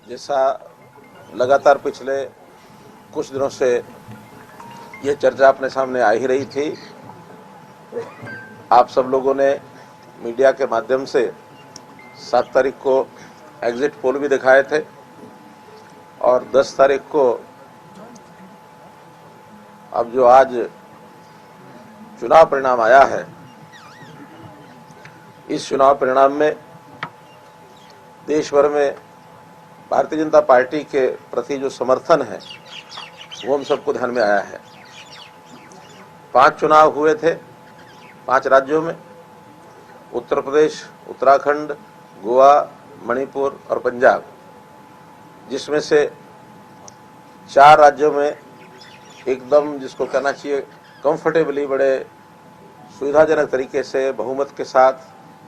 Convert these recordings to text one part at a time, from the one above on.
जैसा लगातार पिछले कुछ दिनों से ये चर्चा अपने सामने आ ही रही थी, आप सब लोगों ने मीडिया के माध्यम से 7 तारीख को एग्जिट पोल भी दिखाए थे और 10 तारीख को अब जो आज चुनाव परिणाम आया है, इस चुनाव परिणाम में देश भर में भारतीय जनता पार्टी के प्रति जो समर्थन है वो हम सबको ध्यान में आया है। 5 चुनाव हुए थे 5 राज्यों में, उत्तर प्रदेश, उत्तराखंड, गोवा, मणिपुर और पंजाब, जिसमें से 4 राज्यों में एकदम जिसको कहना चाहिए कंफर्टेबली बड़े सुविधाजनक तरीके से बहुमत के साथ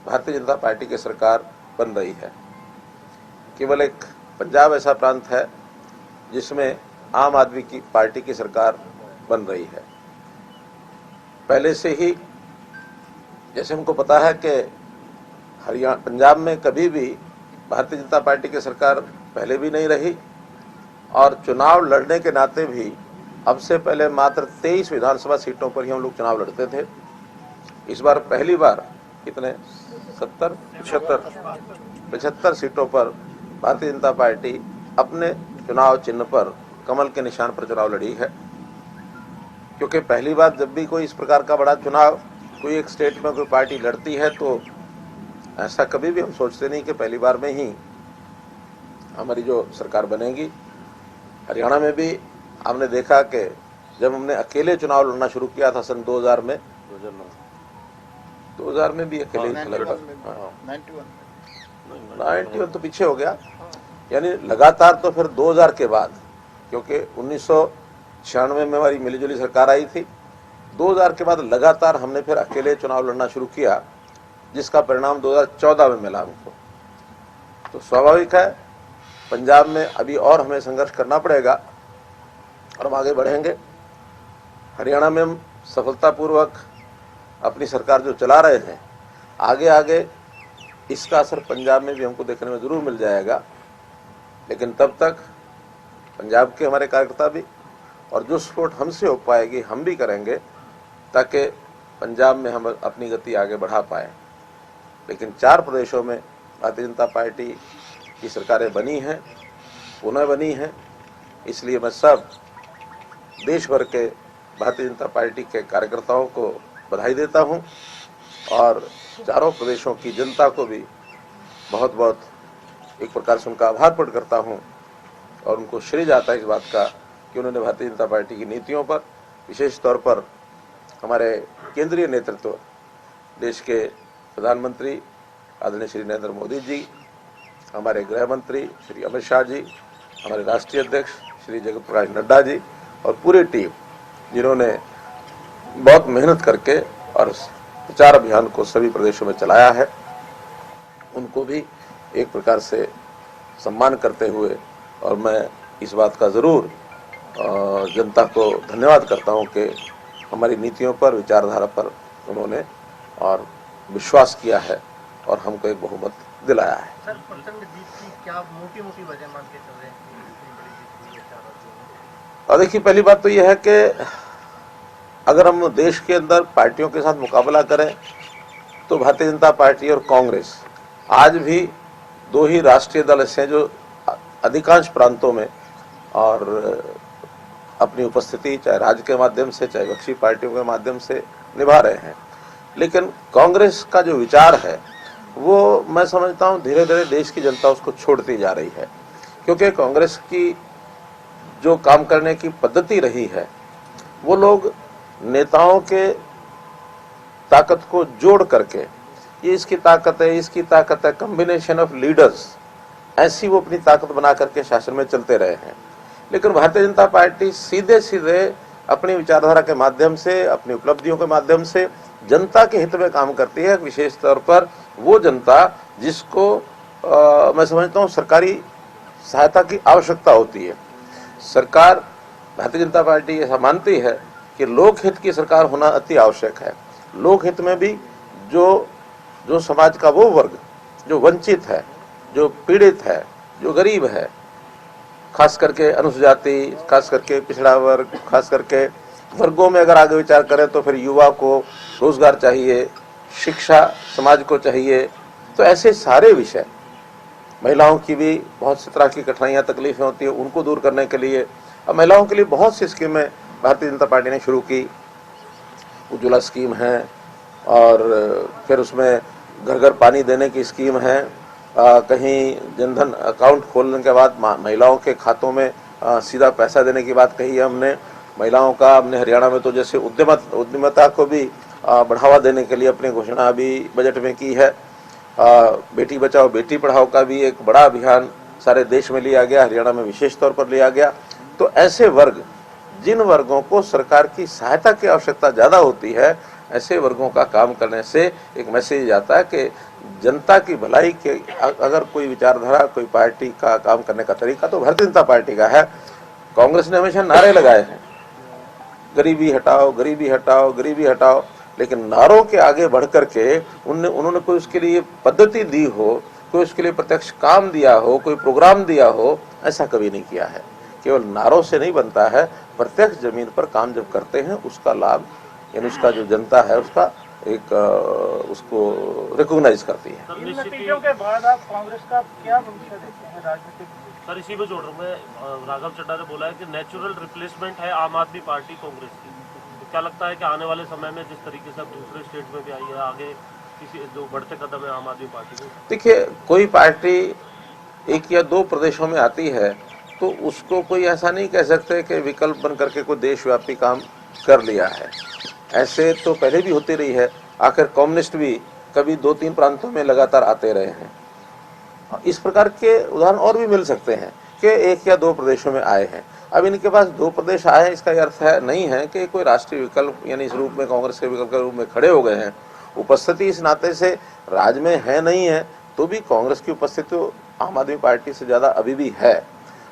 भारतीय जनता पार्टी की सरकार बन रही है। केवल एक पंजाब ऐसा प्रांत है जिसमें आम आदमी की पार्टी की सरकार बन रही है। पहले से ही जैसे हमको पता है कि हरियाणा, पंजाब में कभी भी भारतीय जनता पार्टी की सरकार पहले भी नहीं रही और चुनाव लड़ने के नाते भी अब से पहले मात्र 23 विधानसभा सीटों पर ही हम लोग चुनाव लड़ते थे। इस बार पहली बार कितने 75 सीटों पर भारतीय जनता पार्टी अपने चुनाव चिन्ह पर कमल के निशान पर चुनाव लड़ी है, क्योंकि पहली बार जब भी कोई इस प्रकार का बड़ा चुनाव कोई एक स्टेट में कोई पार्टी लड़ती है तो ऐसा कभी भी हम सोचते नहीं कि पहली बार में ही हमारी जो सरकार बनेगी। हरियाणा में भी हमने देखा कि जब हमने अकेले चुनाव लड़ना शुरू किया था सन 2000 में 2000 में भी अकेले ही लगभग 91 तो पीछे हो गया, यानी लगातार तो फिर 2000 के बाद, क्योंकि 1996 में हमारी मिलीजुली सरकार आई थी, 2000 के बाद लगातार हमने फिर अकेले चुनाव लड़ना शुरू किया, जिसका परिणाम 2014 में मिला हमको। तो स्वाभाविक है पंजाब में अभी और हमें संघर्ष करना पड़ेगा और हम आगे बढ़ेंगे। हरियाणा में हम सफलतापूर्वक अपनी सरकार जो चला रहे हैं, आगे आगे इसका असर पंजाब में भी हमको देखने में जरूर मिल जाएगा, लेकिन तब तक पंजाब के हमारे कार्यकर्ता भी और जो सपोर्ट हमसे हो पाएगी हम भी करेंगे ताकि पंजाब में हम अपनी गति आगे बढ़ा पाए। लेकिन 4 प्रदेशों में भारतीय जनता पार्टी की सरकारें बनी हैं, पुनः बनी हैं, इसलिए मैं सब देश भर के भारतीय जनता पार्टी के कार्यकर्ताओं को बधाई देता हूं और चारों प्रदेशों की जनता को भी बहुत बहुत एक प्रकार से उनका आभार प्रकट करता हूं और उनको श्रेय जाता है इस बात का कि उन्होंने भारतीय जनता पार्टी की नीतियों पर, विशेष तौर पर हमारे केंद्रीय नेतृत्व, देश के प्रधानमंत्री आदरणीय श्री नरेंद्र मोदी जी, हमारे गृह मंत्री श्री अमित शाह जी, हमारे राष्ट्रीय अध्यक्ष श्री जगत प्रकाश नड्डा जी और पूरी टीम, जिन्होंने बहुत मेहनत करके और प्रचार अभियान को सभी प्रदेशों में चलाया है, उनको भी एक प्रकार से सम्मान करते हुए और मैं इस बात का ज़रूर जनता को धन्यवाद करता हूं कि हमारी नीतियों पर, विचारधारा पर उन्होंने और विश्वास किया है और हमको एक बहुमत दिलाया है। सर, प्रचंड जीत की क्या मोटी वजह मान के चल रहे हैं? और देखिए, पहली बात तो यह है कि अगर हम देश के अंदर पार्टियों के साथ मुकाबला करें तो भारतीय जनता पार्टी और कांग्रेस आज भी 2 ही राष्ट्रीय दल ऐसे हैं जो अधिकांश प्रांतों में और अपनी उपस्थिति चाहे राज्य के माध्यम से चाहे विपक्षी पार्टियों के माध्यम से निभा रहे हैं। लेकिन कांग्रेस का जो विचार है वो मैं समझता हूं धीरे धीरे देश की जनता उसको छोड़ती जा रही है, क्योंकि कांग्रेस की जो काम करने की पद्धति रही है वो लोग नेताओं के ताकत को जोड़ करके, ये इसकी ताकत है, इसकी ताकत है, कॉम्बिनेशन ऑफ लीडर्स, ऐसी वो अपनी ताकत बना करके शासन में चलते रहे हैं। लेकिन भारतीय जनता पार्टी सीधे सीधे अपनी विचारधारा के माध्यम से, अपनी उपलब्धियों के माध्यम से जनता के हित में काम करती है, विशेष तौर पर वो जनता जिसको मैं समझता हूँ सरकारी सहायता की आवश्यकता होती है। सरकार, भारतीय जनता पार्टी ऐसा मानती है कि लोकहित की सरकार होना अति आवश्यक है। लोकहित में भी जो समाज का वो वर्ग जो वंचित है, जो पीड़ित है, जो गरीब है, खास करके अनुसूचित जाति, खास करके पिछड़ा वर्ग, खास करके वर्गों में अगर आगे विचार करें तो फिर युवा को रोजगार चाहिए, शिक्षा समाज को चाहिए। तो ऐसे सारे विषय, महिलाओं की भी बहुत सी तरह की कठिनाइयाँ तकलीफें होती है, उनको दूर करने के लिए अब महिलाओं के लिए बहुत सी स्कीमें भारतीय जनता पार्टी ने शुरू की। उज्ज्वला स्कीम है और फिर उसमें घर घर पानी देने की स्कीम है। कहीं जनधन अकाउंट खोलने के बाद महिलाओं के खातों में सीधा पैसा देने की बात कही है हमने। महिलाओं का हमने हरियाणा में तो जैसे उद्यमिता को भी बढ़ावा देने के लिए अपनी घोषणा अभी बजट में की है। बेटी बचाओ बेटी पढ़ाओ का भी एक बड़ा अभियान सारे देश में लिया गया, हरियाणा में विशेष तौर पर लिया गया। तो ऐसे वर्ग, जिन वर्गों को सरकार की सहायता की आवश्यकता ज़्यादा होती है, ऐसे वर्गों का काम करने से एक मैसेज आता है कि जनता की भलाई के अगर कोई विचारधारा, कोई पार्टी का काम करने का तरीका तो भारतीय जनता पार्टी का है। कांग्रेस ने हमेशा नारे लगाए हैं, गरीबी हटाओ, गरीबी हटाओ, गरीबी हटाओ, लेकिन नारों के आगे बढ़ करके उन्होंने कोई उसके लिए पद्धति दी हो, कोई उसके लिए प्रत्यक्ष काम दिया हो, कोई प्रोग्राम दिया हो, ऐसा कभी नहीं किया है। केवल नारों से नहीं बनता है, प्रत्यक्ष जमीन पर काम जब करते हैं उसका लाभ, यानी उसका जो जनता है उसका एक उसको रिकॉग्नाइज करती है। इन नतीजों के बाद आप कांग्रेस का क्या भविष्य देखते हैं राजनीतिक? सर इसी में जोड़ रहा हूँ मैं, राघव चड्ढा ने बोला है कि नेचुरल रिप्लेसमेंट है आम आदमी पार्टी कांग्रेस की। तो क्या लगता है कि आने वाले समय में जिस तरीके से अब दूसरे स्टेट में भी आई है, आगे किसी जो बढ़ते कदम है आम आदमी पार्टी को? देखिए, कोई पार्टी एक या दो प्रदेशों में आती है तो उसको कोई ऐसा नहीं कह सकते कि विकल्प बन करके कोई देशव्यापी काम कर लिया है। ऐसे तो पहले भी होती रही है। आखिर कम्युनिस्ट भी कभी 2-3 प्रांतों में लगातार आते रहे हैं। इस प्रकार के उदाहरण और भी मिल सकते हैं कि एक या दो प्रदेशों में आए हैं। अब इनके पास 2 प्रदेश आए हैं, इसका अर्थ है नहीं है कि कोई राष्ट्रीय विकल्प यानी इस रूप में कांग्रेस के विकल्प के रूप में खड़े हो गए हैं। उपस्थिति इस नाते से राज्य में है नहीं है, तो भी कांग्रेस की उपस्थिति आम आदमी पार्टी से ज़्यादा अभी भी है।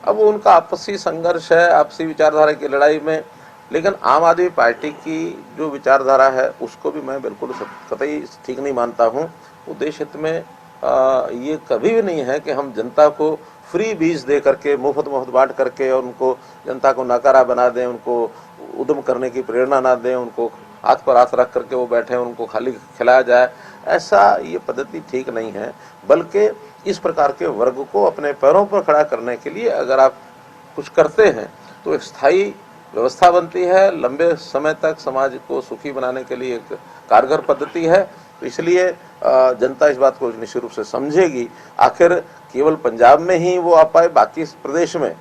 अब वो उनका आपसी संघर्ष है, आपसी विचारधारा की लड़ाई में, लेकिन आम आदमी पार्टी की जो विचारधारा है उसको भी मैं बिल्कुल कतई ठीक नहीं मानता हूँ। वो देश हित में ये कभी भी नहीं है कि हम जनता को फ्री बीज दे करके, मुफ्त बांट करके और उनको जनता को नाकारा बना दें, उनको उद्यम करने की प्रेरणा ना दें, उनको हाथ पर हाथ रख करके वो बैठे, उनको खाली खिलाया जाए। ऐसा ये पद्धति ठीक नहीं है। बल्कि इस प्रकार के वर्ग को अपने पैरों पर खड़ा करने के लिए अगर आप कुछ करते हैं तो एक स्थायी व्यवस्था बनती है, लंबे समय तक समाज को सुखी बनाने के लिए एक कारगर पद्धति है। तो इसलिए जनता इस बात को निश्चित रूप से समझेगी। आखिर केवल पंजाब में ही वो आ पाए, बाकी प्रदेश में,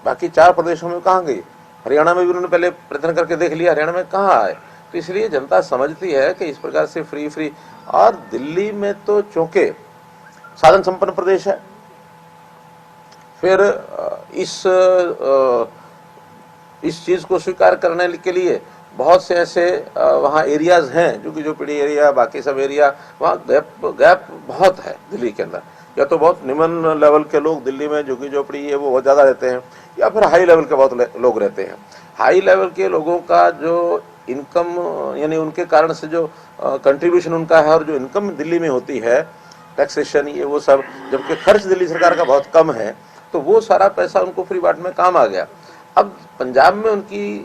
बाकी 4 प्रदेशों में कहाँ गई? हरियाणा में भी उन्होंने पहले प्रयत्न करके देख लिया, हरियाणा में कहाँ आए? तो इसलिए जनता समझती है कि इस प्रकार से फ्री और दिल्ली में तो चूंकि साधन संपन्न प्रदेश है, फिर इस चीज को स्वीकार करने के लिए बहुत से ऐसे वहाँ एरियाज हैं, जो कि झोपड़ी एरिया, बाकी सब एरिया, वहाँ गैप बहुत है दिल्ली के अंदर। या तो बहुत निम्न लेवल के लोग दिल्ली में झुग्गी झोपड़ी है वो बहुत ज़्यादा रहते हैं, या फिर हाई लेवल के बहुत लोग रहते हैं। हाई लेवल के लोगों का जो इनकम यानी उनके कारण से जो कंट्रीब्यूशन उनका है और जो इनकम दिल्ली में होती है, टैक्सेशन ये वो सब, जबकि खर्च दिल्ली सरकार का बहुत कम है, तो वो सारा पैसा उनको फ्री बांट में काम आ गया। अब पंजाब में उनकी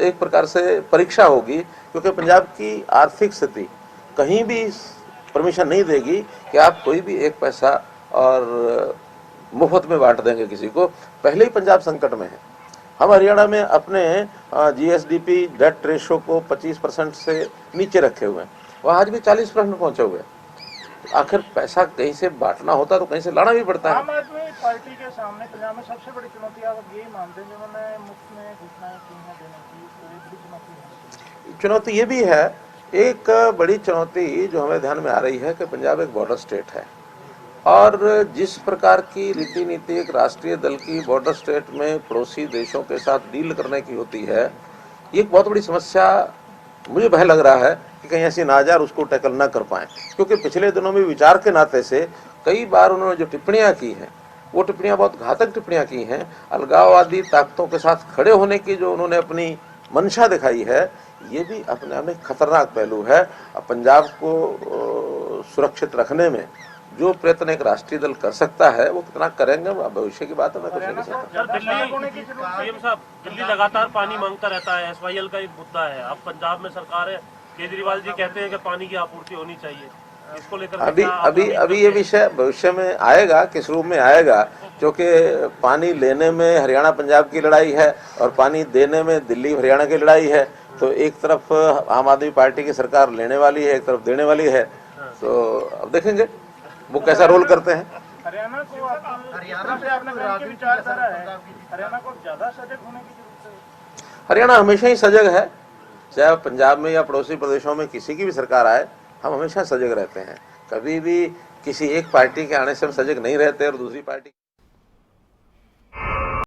एक प्रकार से परीक्षा होगी, क्योंकि पंजाब की आर्थिक स्थिति कहीं भी परमिशन नहीं देगी कि आप कोई भी एक पैसा और मुफ्त में बांट देंगे किसी को। पहले ही पंजाब संकट में है। हम हरियाणा में अपने जीएसडीपी डेट रेशो को 25% से नीचे रखे हुए हैं, वहाँ आज भी 40% पहुंचे हुए हैं। आखिर पैसा कहीं से बांटना होता तो कहीं से लाना भी पड़ता है। आम आदमी पार्टी के सामने पंजाब में सबसे बड़ी चुनौती आप ये मानते हैं जिन्होंने मुफ्त में घोषणाएं की हैं देने की, तो एक बड़ी चुनौती है? चुनौती ये भी है, एक बड़ी चुनौती जो हमें ध्यान में आ रही है कि पंजाब एक बॉर्डर स्टेट है, और जिस प्रकार की रीति नीति एक राष्ट्रीय दल की बॉर्डर स्टेट में पड़ोसी देशों के साथ डील करने की होती है, ये एक बहुत बड़ी समस्या मुझे भय लग रहा है कि कहीं ऐसी ना जाए उसको टैकल ना कर पाए। क्योंकि पिछले दिनों में विचार के नाते से कई बार उन्होंने जो टिप्पणियां की हैं, वो टिप्पणियां बहुत घातक टिप्पणियां की हैं। अलगाववादी ताकतों के साथ खड़े होने की जो उन्होंने अपनी मंशा दिखाई है, ये भी अपने आप में खतरनाक पहलू है। पंजाब को सुरक्षित रखने में जो प्रयत्न एक राष्ट्रीय दल कर सकता है वो कितना करेंगे, वो भविष्य की बात है, मैं कुछ नहीं कह सकता। सर दिल्ली सीएम साहब, दिल्ली लगातार पानी मांगता रहता है, एसवाईएल का एक मुद्दा है। अब पंजाब में सरकार है, केजरीवाल जी कहते हैं कि पानी की आपूर्ति होनी चाहिए, इसको लेकर अभी ये विषय भविष्य में आएगा, किस रूप में आएगा, क्योंकि पानी लेने में हरियाणा पंजाब की लड़ाई है और पानी देने में दिल्ली हरियाणा की लड़ाई है। तो एक तरफ आम आदमी पार्टी की सरकार लेने वाली है, एक तरफ देने वाली है, तो अब देखेंगे वो कैसा रोल करते हैं। हरियाणा को हरियाणा से आपने कहा कि विचारधारा है, हरियाणा को ज्यादा सजग होने की जरूरत है। हरियाणा हमेशा ही सजग है, चाहे पंजाब में या पड़ोसी प्रदेशों में किसी की भी सरकार आए, हम हमेशा सजग रहते हैं। कभी भी किसी एक पार्टी के आने से हम सजग नहीं रहते और दूसरी पार्टी